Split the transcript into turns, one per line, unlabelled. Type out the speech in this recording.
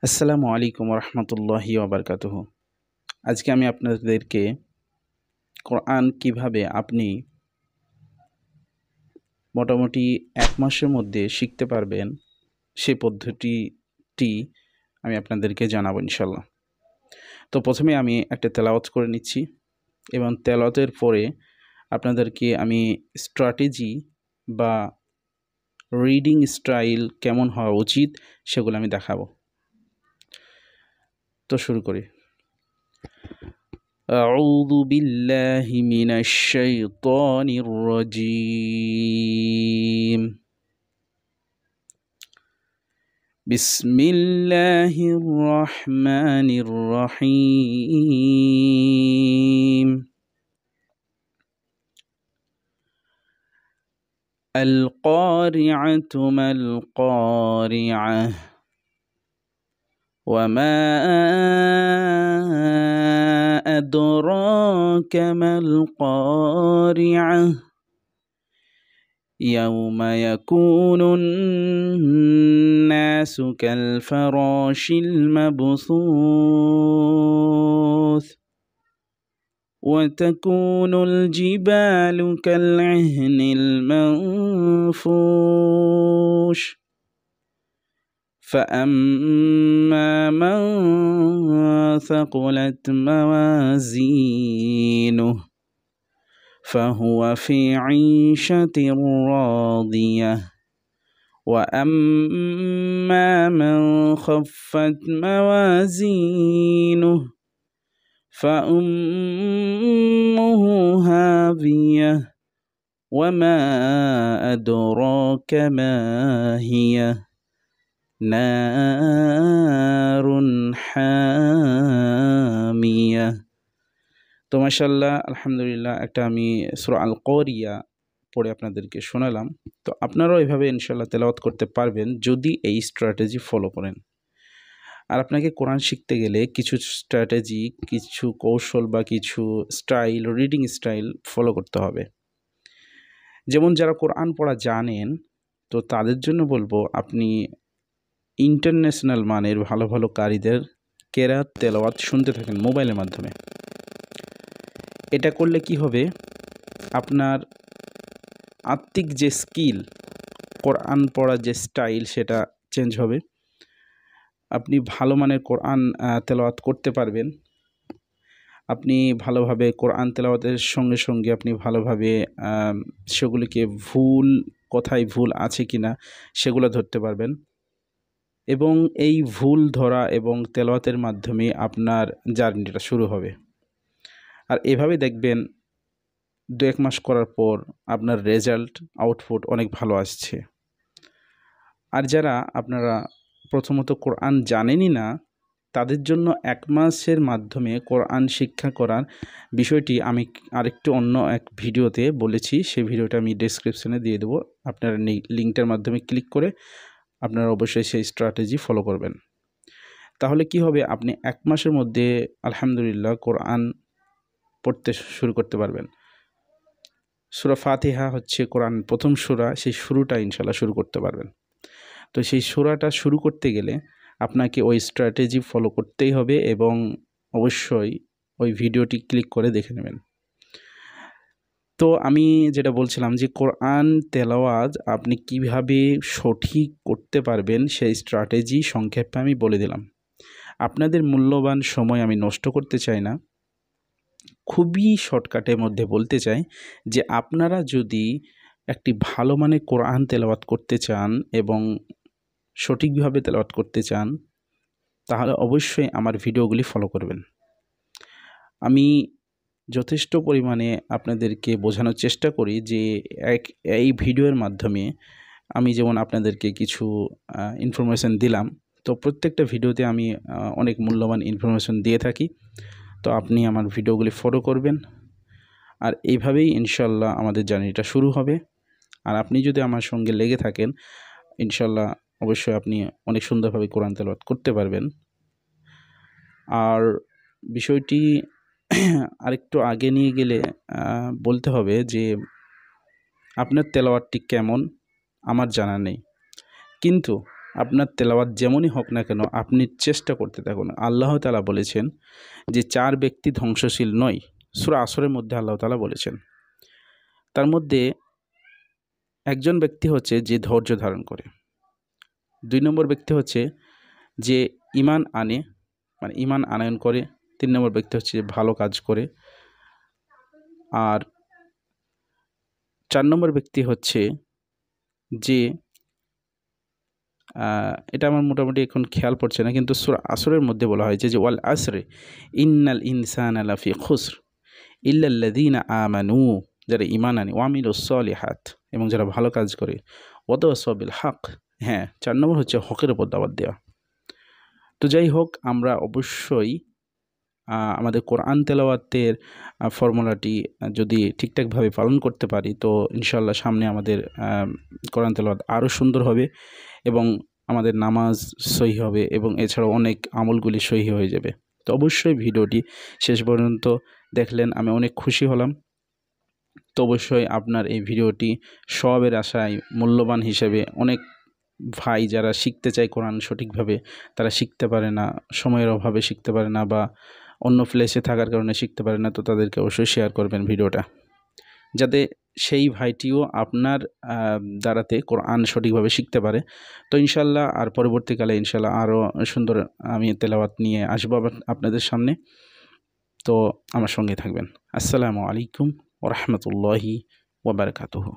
আসসালামু আলাইকুম রহমতুল্লাহি ওবরকাতুহু। আজকে আমি আপনাদেরকে কোরআন কিভাবে আপনি মোটামুটি ১ মাসের মধ্যে শিখতে পারবেন সেই পদ্ধতিটি আমি আপনাদেরকে জানাবো ইনশাল্লাহ। তো প্রথমে আমি একটা তেলাওয়াত করে নিচ্ছি এবং তেলাওয়াতের পরে আপনাদেরকে আমি স্ট্র্যাটেজি বা রিডিং স্টাইল কেমন হওয়া উচিত সেগুলো আমি দেখাবো। তো শুরু করি। أعوذ بالله من الشيطان الرجيم. بسم الله الرحمن الرحيم. القارعة ما القارعة وما أدراك ما القارعة يوم يكون الناس كالفراش المبثوث وتكون الجبال كالعهن المنفوش فأما من ثقلت موازينه فهو في عيشة راضية وأما من خفت موازينه فأمه هاوية وما أدراك ما هي نار حامية। তো মাশাআল্লাহ আলহামদুলিল্লাহ একটা আমি সূরা আল কারিয়া পড়ে আপনাদেরকে শোনালাম। তো আপনারাও এভাবে ইনশাআল্লাহ তেলাওয়াত করতে পারবেন যদি এই স্ট্র্যাটেজি ফলো করেন। আর আপনাকে কোরআন শিখতে গেলে কিছু স্ট্র্যাটেজি, কিছু কৌশল বা কিছু স্টাইল, রিডিং স্টাইল ফলো করতে হবে। যেমন যারা কোরআন পড়া জানেন তো তাদের জন্য বলবো আপনি ইন্টারন্যাশনাল মানের ভালো ভালো কারিদের কেরাত তেলাওয়াত শুনতে থাকেন মোবাইলের মাধ্যমে। এটা করলে কি হবে, আপনার আত্মিক যে স্কিল, কোরআন পড়ার যে স্টাইল সেটা চেঞ্জ হবে। আপনি ভালো মানের কোরআন তেলাওয়াত করতে পারবেন। আপনি ভালোভাবে কোরআন তেলাওয়াতের সঙ্গে সঙ্গে আপনি ভালোভাবে সেগুলিকে কোথায় ভুল আছে কিনা সেগুলো ধরতে পারবেন এবং এই ভুল ধরা এবং তেলাওয়াতের মাধ্যমে আপনার জার্নিটা শুরু হবে। আর এভাবে দেখবেন ২-১ মাস করার পর আপনার রেজাল্ট, আউটপুট অনেক ভালো আসছে। আর যারা আপনারা প্রথমত কোরআন জানেনই না তাদের জন্য ১ মাসের মাধ্যমে কোরআন শিক্ষা করার বিষয়টি আমি আরেকটু অন্য এক ভিডিওতে বলেছি। সেই ভিডিওটা আমি ডেসক্রিপশনে দিয়ে দেবো। আপনারা লিঙ্কটার মাধ্যমে ক্লিক করে আপনারা অবশ্যই সেই স্ট্র্যাটেজি ফলো করবেন। তাহলে কি হবে, আপনি ১ মাসের মধ্যে আলহামদুলিল্লাহ কোরআন পড়তে শুরু করতে পারবেন। সূরা ফাতিহা হচ্ছে কোরআন প্রথম সূরা, সেই শুরুটা ইনশাআল্লাহ শুরু করতে পারবেন। তো সেই সূরাটা শুরু করতে গেলে আপনাকে ওই স্ট্র্যাটেজি ফলো করতেই হবে এবং অবশ্যই ওই ভিডিওটি ক্লিক করে দেখে নেবেন। তো আমি যেটা বলছিলাম যে কোরআন তেলাওয়াত আপনি কিভাবে সঠিক করতে পারবেন সেই স্ট্র্যাটেজি সংক্ষেপে আমি বলে দিলাম। আপনাদের মূল্যবান সময় আমি নষ্ট করতে চাই না, খুবই শর্টকাটের মধ্যে বলতে চাই যে আপনারা যদি একটি ভালো মানের কোরআন তেলাওয়াত করতে চান এবং সঠিকভাবে তেলাওয়াত করতে চান তাহলে অবশ্যই আমার ভিডিওগুলি ফলো করবেন। আমি যথেষ্ট পরিমাণে আপনাদেরকে বোঝানোর চেষ্টা করি যে এই ভিডিওর মাধ্যমে আমি যেমন আপনাদেরকে কিছু ইনফরমেশান দিলাম, তো প্রত্যেকটা ভিডিওতে আমি অনেক মূল্যবান ইনফরমেশান দিয়ে থাকি। তো আপনি আমার ভিডিওগুলি ফলো করবেন আর এইভাবেই ইনশাল্লাহ আমাদের জার্নিটা শুরু হবে। আর আপনি যদি আমার সঙ্গে লেগে থাকেন ইনশাল্লাহ অবশ্যই আপনি অনেক সুন্দরভাবে কোরআন তেলাওয়াত করতে পারবেন। আর বিষয়টি আরেকটু আগে নিয়ে গেলে বলতে হবে যে আপনার তেলাওয়াতটি কেমন আমার জানা নেই, কিন্তু আপনার তেলাওয়াত যেমনই হোক না কেন আপনি চেষ্টা করতে থাকুন। আল্লাহ তাআলা বলেছেন যে 4 ব্যক্তি ধ্বংসশীল নয়, সূরা আসরের মধ্যে আল্লাহ তাআলা বলেছেন। তার মধ্যে একজন ব্যক্তি হচ্ছে যে ধৈর্য ধারণ করে, 2 নম্বর ব্যক্তি হচ্ছে যে ঈমান আনে, মানে ঈমান আনয়ন করে, 3 নম্বর ব্যক্তি হচ্ছে যে ভালো কাজ করে, আর 4 নম্বর ব্যক্তি হচ্ছে যে এটা আমার মোটামুটি এখন খেয়াল পড়ছে না, কিন্তু সূরা আসরের মধ্যে বলা হয়েছে যে ওয়াল আসরে ইন্নাল ইনসানা লাফি খুসর ইল্লাল্লাযীনা আমানু, যারা ঈমান আনে, ওয়া আমিলুস সলিহাত, এবং যারা ভালো কাজ করে, ওয়া তাওয়াসাউ বিল হক। হ্যাঁ, 4 নম্বর হচ্ছে হকের উপর দাওয়াত দেওয়া। তো যাই হোক, আমরা অবশ্যই আমাদের কোরআন তেলাওয়াতের ফর্মুলাটি যদি ঠিকঠাকভাবে পালন করতে পারি, তো ইনশাআল্লাহ সামনে আমাদের কোরআন তেলাওয়াত আরও সুন্দর হবে এবং আমাদের নামাজ সহিহ হবে, এবং এছাড়াও অনেক আমলগুলি সহিহ হয়ে যাবে। তো অবশ্যই ভিডিওটি শেষ পর্যন্ত দেখলেন, আমি অনেক খুশি হলাম। তো অবশ্যই আপনার এই ভিডিওটি সওয়াবের আশায় মূল্যবান হিসেবে, অনেক ভাই যারা শিখতে চায় কোরআন সঠিকভাবে, তারা শিখতে পারে না, সময়ের অভাবে শিখতে পারে না, বা অন্য প্লেসে থাকার কারণে শিখতে পারে না, তো তাদেরকে অবশ্যই শেয়ার করবেন ভিডিওটা, যাতে সেই ভাইটিও আপনার দ্বারাতে কোরআন সঠিকভাবে শিখতে পারে। তো ইনশাআল্লাহ আর পরবর্তীকালে ইনশাআল্লাহ আরও সুন্দর আমি তেলাওয়াত নিয়ে আসবো আপনাদের সামনে। তো আমার সঙ্গে থাকবেন। আসসালামু আলাইকুম ওয়া রাহমাতুল্লাহি ওয়া বারাকাতুহু।